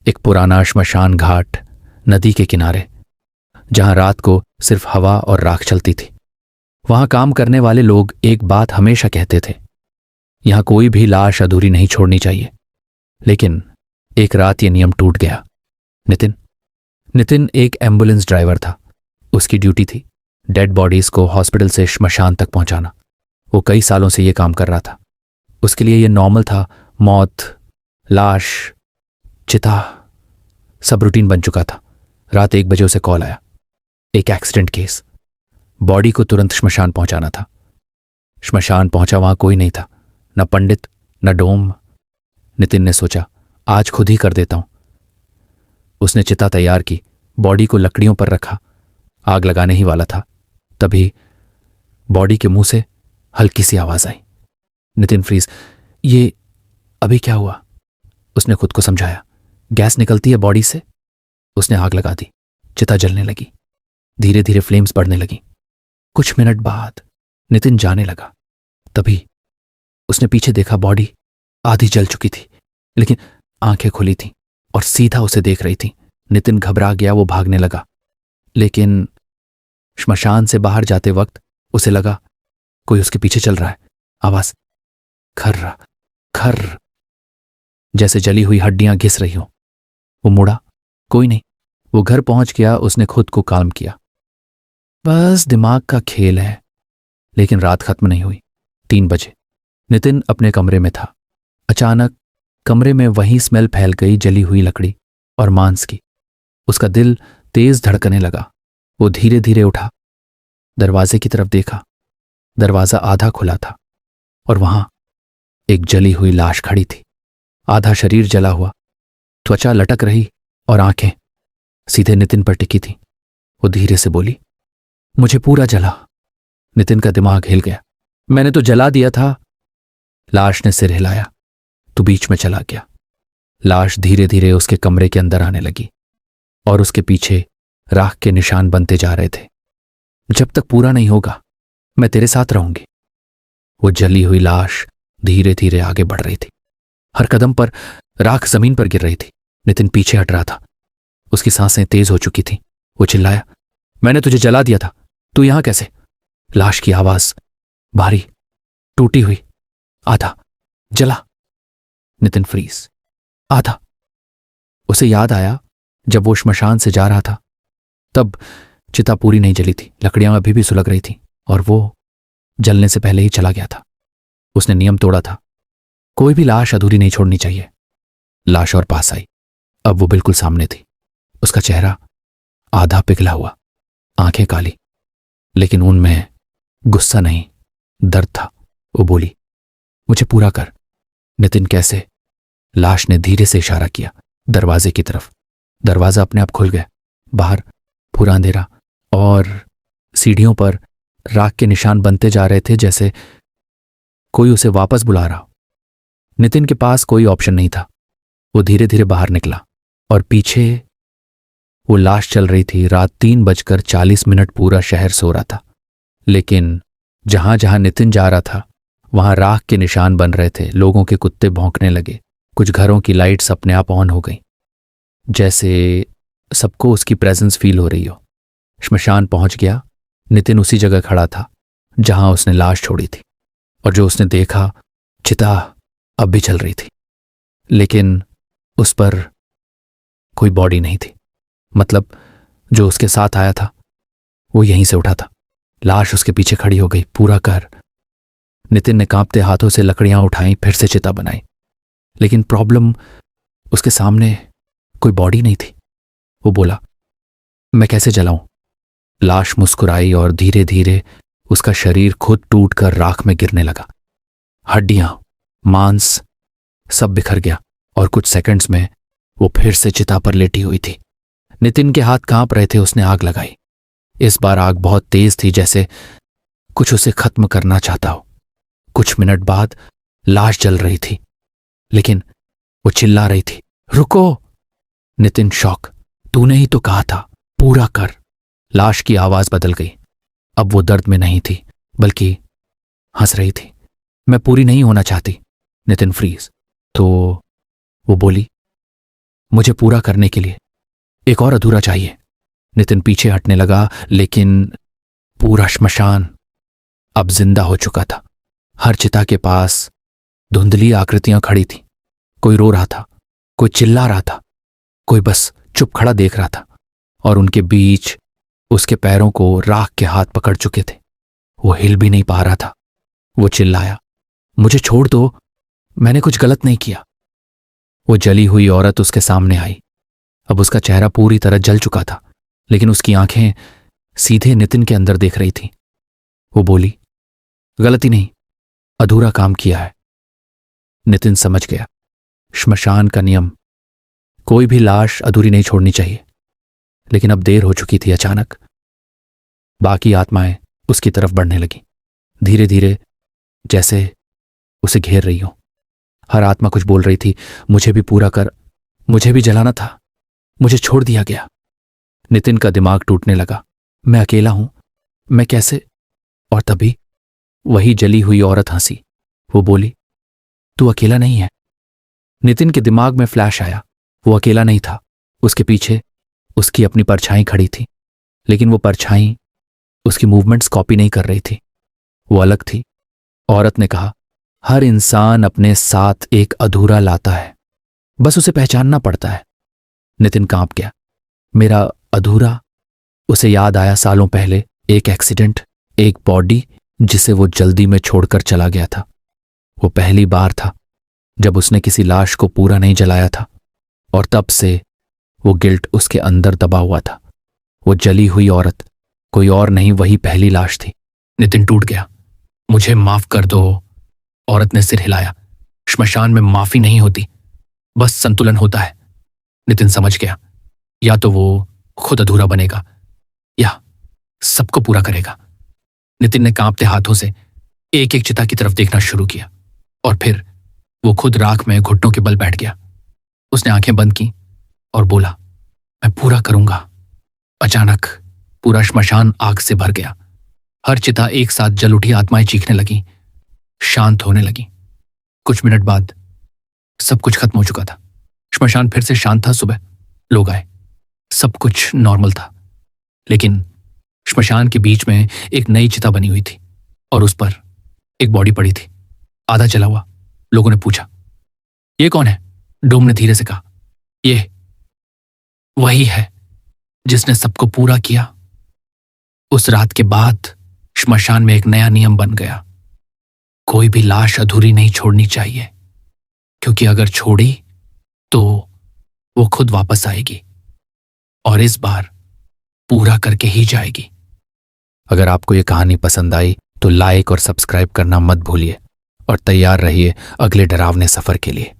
एक पुराना श्मशान घाट नदी के किनारे, जहां रात को सिर्फ हवा और राख चलती थी। वहां काम करने वाले लोग एक बात हमेशा कहते थे, यहां कोई भी लाश अधूरी नहीं छोड़नी चाहिए। लेकिन एक रात यह नियम टूट गया। नितिन एक एम्बुलेंस ड्राइवर था। उसकी ड्यूटी थी डेड बॉडीज को हॉस्पिटल से श्मशान तक पहुंचाना। वो कई सालों से यह काम कर रहा था। उसके लिए यह नॉर्मल था। मौत, लाश, चिता, सब रूटीन बन चुका था। रात 1 बजे उसे कॉल आया, एक एक्सीडेंट केस। बॉडी को तुरंत श्मशान पहुंचाना था। श्मशान पहुंचा, वहां कोई नहीं था, न पंडित न डोम। नितिन ने सोचा, आज खुद ही कर देता हूं। उसने चिता तैयार की, बॉडी को लकड़ियों पर रखा, आग लगाने ही वाला था। तभी बॉडी के मुंह से हल्की सी आवाज आई। नितिन फ्रीज। ये अभी क्या हुआ? उसने खुद को समझाया, गैस निकलती है बॉडी से। उसने आग लगा दी, चिता जलने लगी। धीरे धीरे फ्लेम्स बढ़ने लगी। कुछ मिनट बाद नितिन जाने लगा। तभी उसने पीछे देखा, बॉडी आधी जल चुकी थी, लेकिन आंखें खुली थीं और सीधा उसे देख रही थी। नितिन घबरा गया, वो भागने लगा। लेकिन श्मशान से बाहर जाते वक्त उसे लगा कोई उसके पीछे चल रहा है। आवाज खर्र खर्र, जैसे जली हुई हड्डियां घिस रही हो। वो मुड़ा, कोई नहीं। वो घर पहुंच गया। उसने खुद को काम किया, बस दिमाग का खेल है। लेकिन रात खत्म नहीं हुई। 3 बजे नितिन अपने कमरे में था। अचानक कमरे में वही स्मेल फैल गई, जली हुई लकड़ी और मांस की। उसका दिल तेज धड़कने लगा। वो धीरे धीरे उठा, दरवाजे की तरफ देखा। दरवाजा आधा खुला था और वहां एक जली हुई लाश खड़ी थी। आधा शरीर जला हुआ, त्वचा लटक रही और आंखें सीधे नितिन पर टिकी थी। वो धीरे से बोली, मुझे पूरा जला। नितिन का दिमाग हिल गया। मैंने तो जला दिया था। लाश ने सिर हिलाया। तू बीच में चला गया। लाश धीरे धीरे उसके कमरे के अंदर आने लगी और उसके पीछे राख के निशान बनते जा रहे थे। जब तक पूरा नहीं होगा, मैं तेरे साथ रहूंगी। वो जली हुई लाश धीरे धीरे आगे बढ़ रही थी। हर कदम पर राख जमीन पर गिर रही थी। नितिन पीछे हट रहा था। उसकी सांसें तेज हो चुकी थीं। वो चिल्लाया, मैंने तुझे जला दिया था, तू यहां कैसे? लाश की आवाज भारी, टूटी हुई। आधा जला। नितिन फ्रीज। आधा। उसे याद आया, जब वो श्मशान से जा रहा था तब चिता पूरी नहीं जली थी। लकड़ियां अभी भी सुलग रही थीं और वो जलने से पहले ही चला गया था। उसने नियम तोड़ा था, कोई भी लाश अधूरी नहीं छोड़नी चाहिए। लाश और पास आई। अब वो बिल्कुल सामने थी। उसका चेहरा आधा पिघला हुआ, आंखें काली, लेकिन उनमें गुस्सा नहीं, दर्द था। वो बोली, मुझे पूरा कर। नितिन कैसे? लाश ने धीरे से इशारा किया दरवाजे की तरफ। दरवाजा अपने आप खुल गया। बाहर पूरा अंधेरा और सीढ़ियों पर राख के निशान बनते जा रहे थे, जैसे कोई उसे वापस बुला रहा हो। नितिन के पास कोई ऑप्शन नहीं था। वो धीरे धीरे बाहर निकला और पीछे वो लाश चल रही थी। रात 3:40 पूरा शहर सो रहा था, लेकिन जहां जहां नितिन जा रहा था वहां राख के निशान बन रहे थे। लोगों के कुत्ते भौंकने लगे। कुछ घरों की लाइट्स अपने आप ऑन हो गई, जैसे सबको उसकी प्रेजेंस फील हो रही हो। श्मशान पहुंच गया। नितिन उसी जगह खड़ा था जहां उसने लाश छोड़ी थी, और जो उसने देखा, चिता अब भी चल रही थी, लेकिन उस पर कोई बॉडी नहीं थी। मतलब जो उसके साथ आया था वो यहीं से उठा था। लाश उसके पीछे खड़ी हो गई। पूरा कर। नितिन ने कांपते हाथों से लकड़ियां उठाई, फिर से चिता बनाई, लेकिन प्रॉब्लम, उसके सामने कोई बॉडी नहीं थी। वो बोला, मैं कैसे जलाऊं? लाश मुस्कुराई और धीरे धीरे उसका शरीर खुद टूटकर राख में गिरने लगा। हड्डियां, मांस सब बिखर गया और कुछ सेकंड्स में वो फिर से चिता पर लेटी हुई थी। नितिन के हाथ कांप रहे थे। उसने आग लगाई। इस बार आग बहुत तेज थी, जैसे कुछ उसे खत्म करना चाहता हो। कुछ मिनट बाद लाश जल रही थी, लेकिन वो चिल्ला रही थी, रुको। नितिन शॉक, तूने ही तो कहा था पूरा कर। लाश की आवाज बदल गई। अब वो दर्द में नहीं थी, बल्कि हंस रही थी। मैं पूरी नहीं होना चाहती। नितिन फ्रीज। तो वो बोली, मुझे पूरा करने के लिए एक और अधूरा चाहिए। नितिन पीछे हटने लगा, लेकिन पूरा श्मशान अब जिंदा हो चुका था। हर चिता के पास धुंधली आकृतियां खड़ी थीं। कोई रो रहा था, कोई चिल्ला रहा था, कोई बस चुप खड़ा देख रहा था। और उनके बीच उसके पैरों को राख के हाथ पकड़ चुके थे। वो हिल भी नहीं पा रहा था। वो चिल्लाया, मुझे छोड़ दो, मैंने कुछ गलत नहीं किया। वो जली हुई औरत उसके सामने आई। अब उसका चेहरा पूरी तरह जल चुका था, लेकिन उसकी आंखें सीधे नितिन के अंदर देख रही थीं। वो बोली, गलती नहीं, अधूरा काम किया है। नितिन समझ गया, श्मशान का नियम, कोई भी लाश अधूरी नहीं छोड़नी चाहिए। लेकिन अब देर हो चुकी थी। अचानक बाकी आत्माएं उसकी तरफ बढ़ने लगी, धीरे धीरे, जैसे उसे घेर रही हो। हर आत्मा कुछ बोल रही थी, मुझे भी पूरा कर, मुझे भी जलाना था, मुझे छोड़ दिया गया। नितिन का दिमाग टूटने लगा। मैं अकेला हूं, मैं कैसे? और तभी वही जली हुई औरत हंसी। वो बोली, तू अकेला नहीं है। नितिन के दिमाग में फ्लैश आया, वो अकेला नहीं था। उसके पीछे उसकी अपनी परछाई खड़ी थी, लेकिन वो परछाई उसकी मूवमेंट्स कॉपी नहीं कर रही थी, वो अलग थी। औरत ने कहा, हर इंसान अपने साथ एक अधूरा लाता है, बस उसे पहचानना पड़ता है। नितिन कांप गया। मेरा अधूरा? उसे याद आया सालों पहले एक एक्सीडेंट, एक बॉडी जिसे वो जल्दी में छोड़कर चला गया था। वो पहली बार था जब उसने किसी लाश को पूरा नहीं जलाया था, और तब से वो गिल्ट उसके अंदर दबा हुआ था। वो जली हुई औरत कोई और नहीं, वही पहली लाश थी। नितिन टूट गया। मुझे माफ कर दो। औरत ने सिर हिलाया। श्मशान में माफी नहीं होती, बस संतुलन होता है। नितिन समझ गया, या तो वो खुद अधूरा बनेगा या सबको पूरा करेगा। नितिन ने कांपते हाथों से एक एक चिता की तरफ देखना शुरू किया, और फिर वो खुद राख में घुटनों के बल बैठ गया। उसने आंखें बंद की और बोला, मैं पूरा करूंगा। अचानक पूरा श्मशान आग से भर गया। हर चिता एक साथ जल उठी, आत्माएं चीखने लगी, शांत होने लगी। कुछ मिनट बाद सब कुछ खत्म हो चुका था। श्मशान फिर से शांत था। सुबह लोग आए, सब कुछ नॉर्मल था, लेकिन श्मशान के बीच में एक नई चिता बनी हुई थी, और उस पर एक बॉडी पड़ी थी, आधा जला हुआ। लोगों ने पूछा, ये कौन है? डोम ने धीरे से कहा, ये वही है जिसने सबको पूरा किया। उस रात के बाद श्मशान में एक नया नियम बन गया, कोई भी लाश अधूरी नहीं छोड़नी चाहिए, क्योंकि अगर छोड़ी तो वो खुद वापस आएगी, और इस बार पूरा करके ही जाएगी। अगर आपको ये कहानी पसंद आई तो लाइक और सब्सक्राइब करना मत भूलिए, और तैयार रहिए अगले डरावने सफर के लिए।